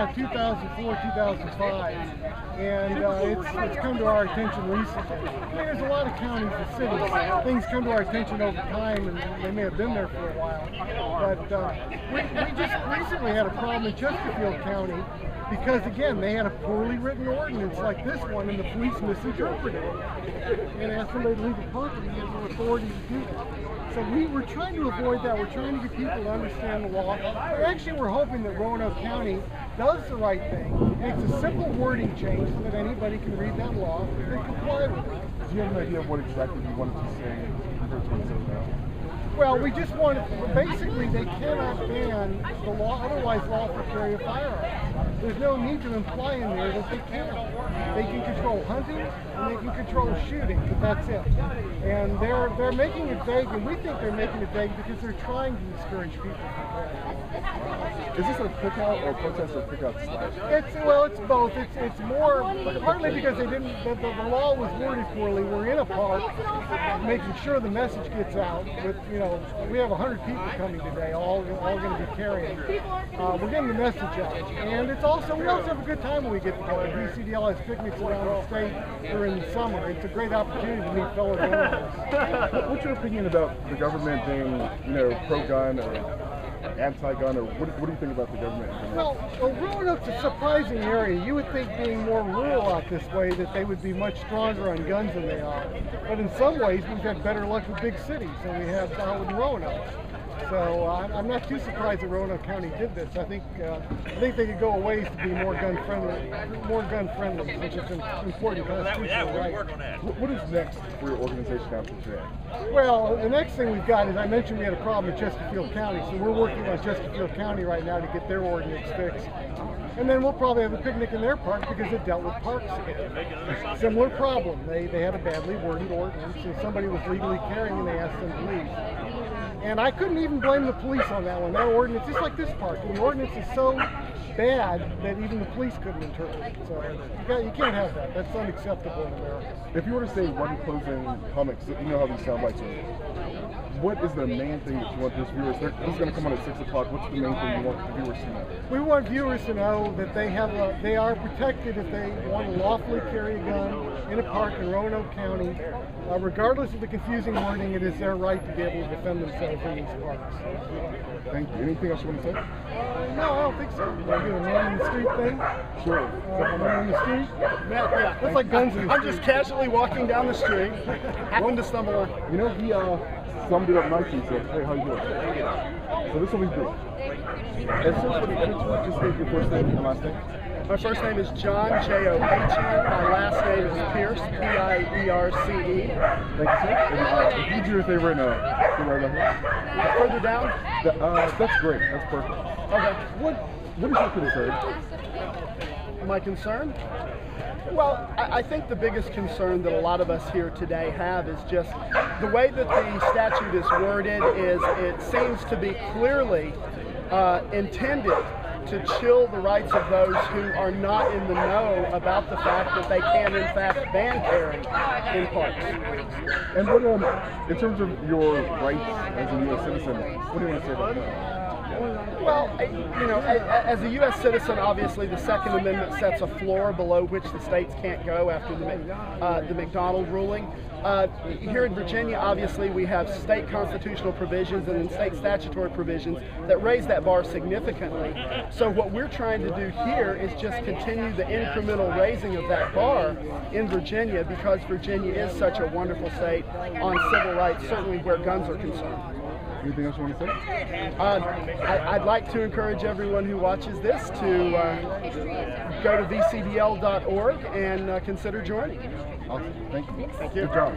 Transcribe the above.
about 2004, 2005, and it's come to our attention recently. I mean, there's a lot of counties and cities. Things come to our attention over time, and they may have been there for a while. But we just recently had a problem in Chesterfield County because, again, they had a poorly written ordinance like this one, and the police misinterpreted it and asked somebody to leave the property and no authority to do that. So we're trying to avoid that. We're trying to get people to understand the law. Actually, we're hoping that Roanoke County does the right thing. Makes a simple wording change so that anybody can read that law and comply with it. Do you have an idea of what exactly you wanted to say compared to what it says now? Well, we just want, basically, they cannot ban the law, otherwise lawful carry of firearms. There's no need to imply in there that they can. They can control hunting and they can control shooting, but that's it. And they're making it vague, and we think they're making it vague because they're trying to discourage people from carrying. Is this a cookout or protest or cookout style? It's both. It's more partly because they didn't. The law was worded poorly. We're in a park, making sure the message gets out. With we have 100 people coming today, all going to be carrying. We're getting the message out, and we also have a good time when we get together. VCDL has picnics around the state during the summer. It's a great opportunity to meet fellow Roanokeans. What's your opinion about the government being, pro-gun or anti-gun, or what do you think about the government? Well, Roanoke's a surprising area. You would think, being more rural out this way, that they would be much stronger on guns than they are. But in some ways, we've had better luck with big cities than we have down in Roanoke. So I'm not too surprised that Roanoke County did this. I think they could go a ways to be more gun friendly, which is an important constitutional right. What is next for your organization after today? Well, the next thing we've got is, I mentioned we had a problem in Chesterfield County, so we're working on Chesterfield County right now to get their ordinance fixed. And then we'll probably have a picnic in their park because it dealt with parks again. Similar problem. They had a badly worded ordinance, and somebody was legally carrying and they asked them to leave. And I couldn't even blame the police on that one. That ordinance, just like this park, the ordinance is so bad that even the police couldn't interpret it. So you can't have that. That's unacceptable in America. If you were to say one closing comment, you know how these sound bites are. What is the main thing that you want this viewers? This is going to come on at 6 o'clock. What's the main thing you want the viewers to know? We want viewers to know that they are protected if they want to lawfully carry a gun in a park in Roanoke County. Regardless of the confusing wording, it is their right to be able to defend themselves in these parks. Thank you. Anything else you want to say? No, I don't think so. Want to do a man in the street thing? Sure. Man in the street? Yeah. That's like guns in the street. I'm just casually walking down the street, happened to stumble on. He summed it up nicely, so hey, how you doing? So this will be brief. And since for the editor, just state your first name and last name. My first name is John, J-O-H-N. My last name is Pierce, P-I-E-R-C-E. Thank you, sir. And if you do your favorite, right down here. Further down? That's great. That's perfect. Okay. What is your concern? My concern? Well, I think the biggest concern that a lot of us here today have is just the way that the statute is worded. It seems to be clearly intended to chill the rights of those who are not in the know about the fact that they can in fact ban carry in parks. And what, in terms of your rights as a U.S. citizen, what do you want to say about that? Well, as a U.S. citizen, obviously the Second Amendment sets a floor below which the states can't go after the McDonald ruling. Here in Virginia, obviously, we have state constitutional provisions and then state statutory provisions that raise that bar significantly. So what we're trying to do here is just continue the incremental raising of that bar in Virginia, because Virginia is such a wonderful state on civil rights, certainly where guns are concerned. Anything else you want to say? I'd like to encourage everyone who watches this to go to vcdl.org and consider joining. Awesome. Thank you. Thank you. Good job.